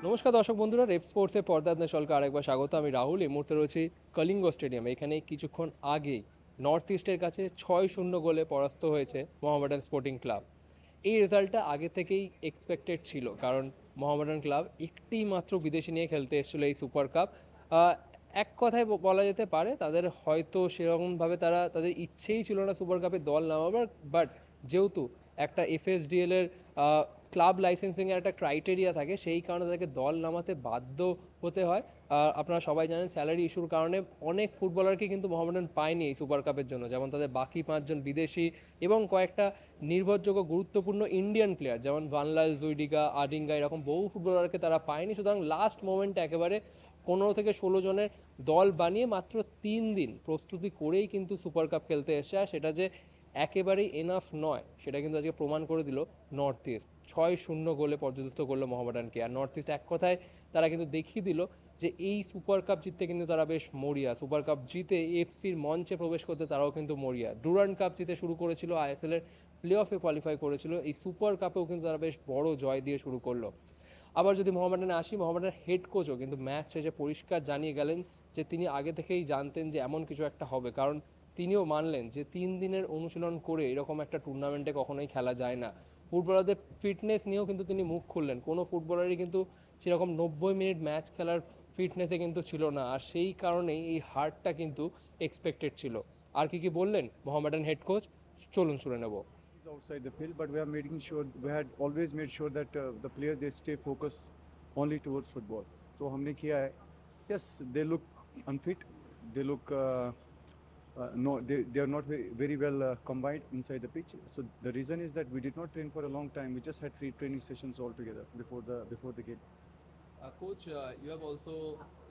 নমস্কার দর্শক বন্ধুরা, রেপ স্পোর্টসের পর্দা আপনার সকলকে আরেকবার স্বাগত। আমি রাহুল। এই মুহূর্তে রয়েছি কলিঙ্গ স্টেডিয়ামে। এখানে কিছুক্ষণ আগেই নর্থ ইস্টের কাছে 6-0 গোলে পরাস্ত হয়েছে মোহামেডান স্পোর্টিং ক্লাব। এই রেজাল্টটা আগে থেকেই এক্সপেক্টেড ছিল, কারণ মোহামেডান ক্লাব একটি মাত্র বিদেশি নিয়ে খেলতে এসেছিলো এই সুপার কাপ। এক কথায় বলা যেতে পারে তাদের হয়তো সেরকমভাবে তাদের ইচ্ছেই ছিল না সুপার কাপে দল নামাবার, বাট যেহেতু একটা এফএসডিএল এর ক্লাব লাইসেন্সিংয়ের একটা ক্রাইটেরিয়া থাকে, সেই কারণে তাদেরকে দল নামাতে বাধ্য হতে হয়। আপনারা সবাই জানেন স্যালারি ইস্যুর কারণে অনেক ফুটবলারকে কিন্তু মোহামেডান পায়নি এই সুপার কাপের জন্য, যেমন তাদের বাকি 5জন বিদেশি এবং কয়েকটা নির্ভরযোগ্য গুরুত্বপূর্ণ ইন্ডিয়ান প্লেয়ার যেমন ভানলাল, জুইডিগা, আডিঙ্গা, এরকম বহু ফুটবলারকে তারা পায়নি। সুতরাং লাস্ট মোমেন্টে একেবারে 15 থেকে 16 জনের দল বানিয়ে মাত্র 3 দিন প্রস্তুতি করেই কিন্তু সুপার কাপ খেলতে এসে, আর সেটা যে একেবারেই এনাফ নয় সেটা কিন্তু আজকে প্রমাণ করে দিল নর্থ ইস্ট। 6-0 গোলে পর্যদস্ত করলো মোহামেডানকে। আর নর্থ ইস্ট এক কথায় তারা কিন্তু দেখিয়ে দিল যে এই সুপার কাপ জিততে কিন্তু তারা বেশ মরিয়া। সুপার কাপ জিতে এফসির মঞ্চে প্রবেশ করতে তারাও কিন্তু মরিয়া। ডুরান্ড কাপ জিতে শুরু করেছিল, আইএসএল এর প্লে অফে কোয়ালিফাই করেছিল, এই সুপার কাপেও কিন্তু তারা বেশ বড় জয় দিয়ে শুরু করলো। আবার যদি মোহামেডানে আসি, মোহামেডানের হেড কোচও কিন্তু ম্যাচ শেষে পরিষ্কার জানিয়ে গেলেন যে তিনি আগে থেকেই জানতেন যে এমন কিছু একটা হবে, কারণ তিনিও মানলেন যে 3 দিনের অনুশীলন করে এরকম একটা টুর্নামেন্টে কখনোই খেলা যায় না। ফুটবলারদের ফিটনেস নিয়েও কিন্তু তিনি মুখ খুললেন। কোনো ফুটবলারই কিন্তু সেরকম 90 মিনিট ম্যাচ খেলার ফিটনেসে কিন্তু ছিল না, আর সেই কারণেই এই হারটা কিন্তু এক্সপেক্টেড ছিল। আর কি বললেন মোহামেডান হেড কোচ, চলুন শুনে নেব। Outside the field, but we are making sure, we had always made sure that the players they stay focused only towards football. So हमने किया है. Yes, they look unfit, they look no, they are not very well combined inside the pitch. So the reason is that we did not train for a long time. We just had 3 training sessions altogether before the game. Coach, you have also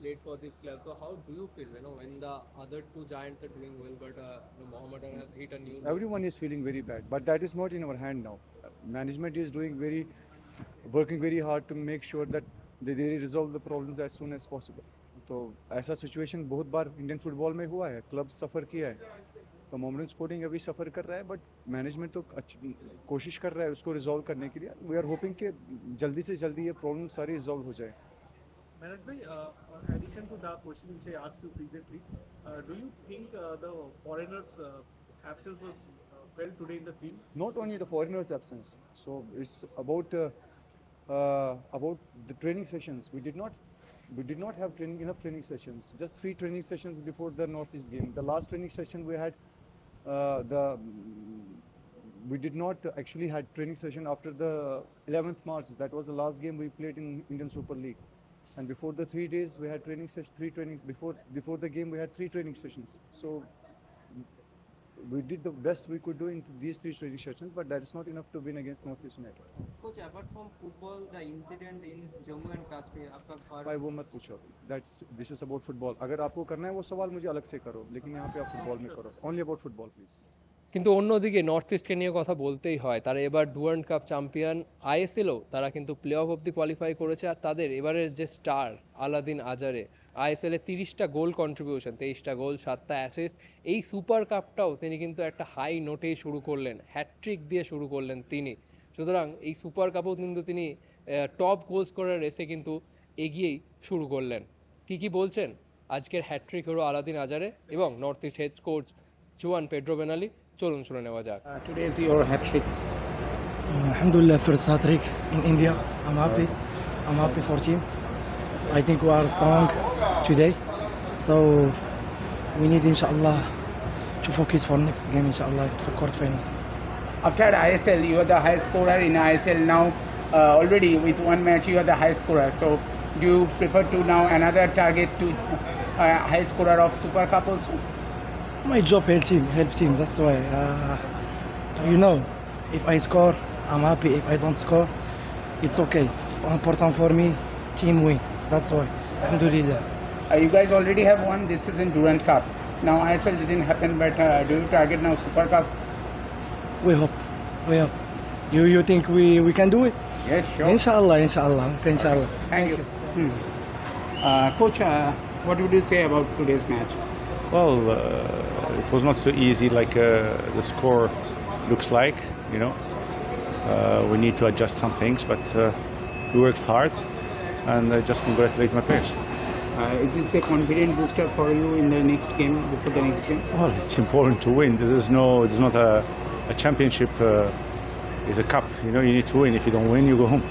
played for this club, so how do you feel, when the other 2 giants are doing well, but Mohammedan has hit a new low? Everyone is feeling very bad, but that is not in our hand now. Management is working very hard to make sure that they resolve the problems as soon as possible. तो ऐसा situation बहुत बार Indian football में हुआ है, club सफ़र किया है, तो मोहामेडन sporting अभी सफ़र कर रहा है, बट मैनेजमेंट तो कोशिश कर रहा है उसको रिजॉल्व करने के लिए. वी आर होपिंग कि जल्दी से जल्दी ये प्रॉब्लम सारी रिजॉल्व हो जाए. Manoj bhai, addition to the question which I asked you previously, do you think the foreigners' absence was felt today in the field? Not only the foreigners' absence, so it's about the training sessions. We did not have enough training sessions. Just 3 training sessions before the Northeast game. The last training session we had, we did not actually had training session after the 11th March. That was the last game we played in Indian Super League. And before the 3 days, we had 3 trainings. Before the game, we had 3 training sessions. So we did the best we could do in these 3 training sessions, but that is not enough to win against Northeast United. Coach, apart from football, the incident in Jammu and Kashmir, आपका भाई वो मत पूछो. This is about football. अगर आपको करना है वो सवाल मुझे अलग से करो, लेकिन यहाँ पे आप फुटबॉल में करो. Only about football, please. কিন্তু অন্যদিকে নর্থ ইস্টকে নিয়ে কথা বলতেই হয়, তারা এবার ডুরান্ড কাপ চ্যাম্পিয়ন। আইএসএলও তারা কিন্তু প্লে অফ অব্দি কোয়ালিফাই করেছে, আর তাদের এবারের যে স্টার আলাদিন আজারে, আইএসএলে 30টা গোল কন্ট্রিবিউশন, 23টা গোল, 7টা অ্যাসিস্ট। এই সুপার কাপটাও তিনি কিন্তু একটা হাই নোটেই শুরু করলেন, হ্যাটট্রিক দিয়ে শুরু করলেন তিনি। সুতরাং এই সুপার কাপও কিন্তু তিনি টপ গোল স্কোরার রেসে কিন্তু এগিয়েই শুরু করলেন। কি বলছেন আজকের হ্যাটট্রিক হলো আলাদিন আজারে এবং north east head coach Juan Pedro Benelli. চলুন শুনে নেওয়া যাক। Today is your hat trick. Alhamdulillah, first hat trick in India. I'm happy for team. I think we are strong today, so we need inshallah to focus for next game inshallah for quarter final. After ISL, you are the highest scorer in ISL now. Already with 1 match, you are the highest scorer. So, do you prefer to now another target to high scorer of Super Cup also? My job help team. That's why if I score, I'm happy. If I don't score, it's okay. Important for me, team win. That's why. Alhamdulillah. You guys already have won this season Durand Cup. Now ISL didn't happen, but do you target now Super Cup? We hope. You think we can do it? Yes, sure. Inshallah. Thank you. Coach, what would you say about today's match? Well, it was not so easy like the score looks like, We need to adjust some things, but we worked hard. and I just congratulate my players. Is this a confident booster for you in the next game, before the next game? Well, it's important to win. It's not a championship. It's a cup. You know, you need to win. If you don't win, you go home.